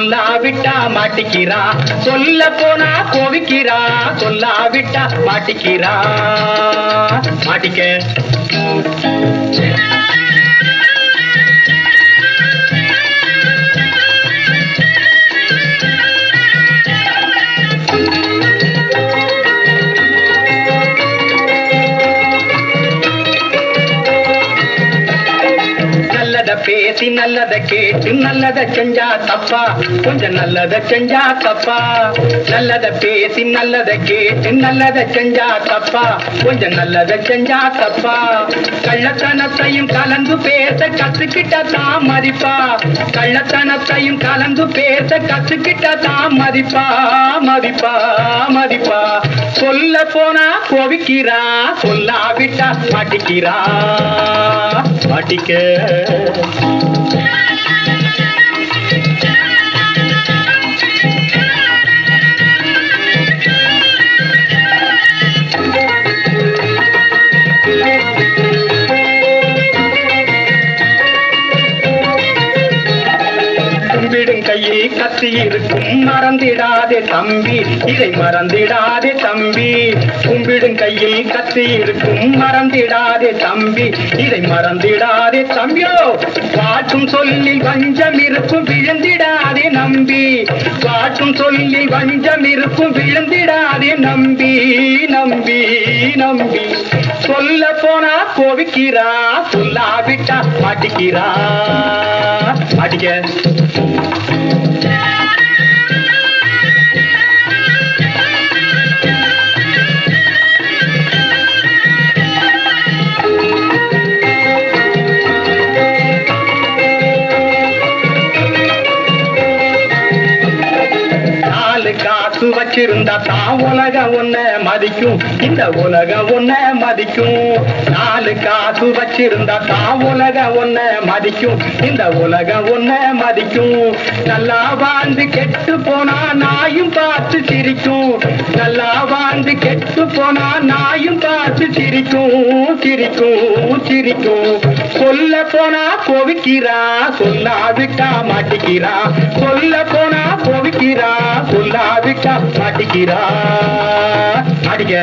சொல்லாவிட்டா மாட்டிக்கிறா, சொல்ல போனா கோவிக்கிறா, சொல்லாவிட்டா மாட்டிக்கிறா. மாட்டிக்க நல்லத பேசி நல்லத கேட்டு நல்லத செஞ்சா தப்பா, கொஞ்சம் நல்லத செஞ்சா தப்பா. நல்லத பேசி நல்லத கேட்டு நல்லத செஞ்சா தப்பா, கொஞ்சம் நல்லத செஞ்சா தப்பா. கள்ளத்தனத்தையும் கலந்து பேச கத்துக்கிட்ட தான் மதிப்பா, கள்ளத்தனத்தையும் கலந்து பேச கத்துக்கிட்ட தான் மதிப்பா, மதிப்பா மதிப்பா. சொல்ல போனா கோவிக்கிறா, சொல்லாவிட்டா மாட்டிக்கிறா. மாட்டிக்க கும்பிடும் கையில் கத்தி இருக்கும், மறந்திடாதே தம்பி, இதை மறந்திடாதே தம்பி. கும்பிடும் கையில் கத்தி இருக்கும், மறந்திடாதே தம்பி, இதை மறந்திடாதே தம்பியோ. பாட்டும் சொல்லில் வஞ்சம் இருக்கும், விழுந்திடாதே நம்பி, பாட்டும் சொல்லில் வஞ்சம் இருக்கும், விழுந்திடாதே நம்பி, நம்பி நம்பி. சொல்ல போனா கோவிக்கிறா, சொல்லாவிட்டா மாட்டிக்கிறா. மாட்டிக்க காசு வச்சிருந்தா தான் உலகம் ஒன்ன மதிக்கும், இந்த உலகம் ஒன்ன மதிக்கும். நாலு காசு வச்சிருந்தா தான் உலகம் ஒன்ன மதிக்கும், இந்த உலகம் ஒன்ன மதிக்கும். நல்லா வாழ்ந்து கெட்டு போனா நாயும் பார்த்து சிரிக்கும், நல்லா வாழ்ந்து கெட்டு போனா நாயும் பார்த்து சிரிக்கும், சிரிக்கும் சிரிக்கும். சொல்ல போனா கோவிக்கிறா, சொல்லாவிட்டா மாட்டிக்கிறா, சொல்ல போனா கோவிக்கிறா, சொல்லாவிட்டா மாட்டிக்கிறா. மாட்டிக்க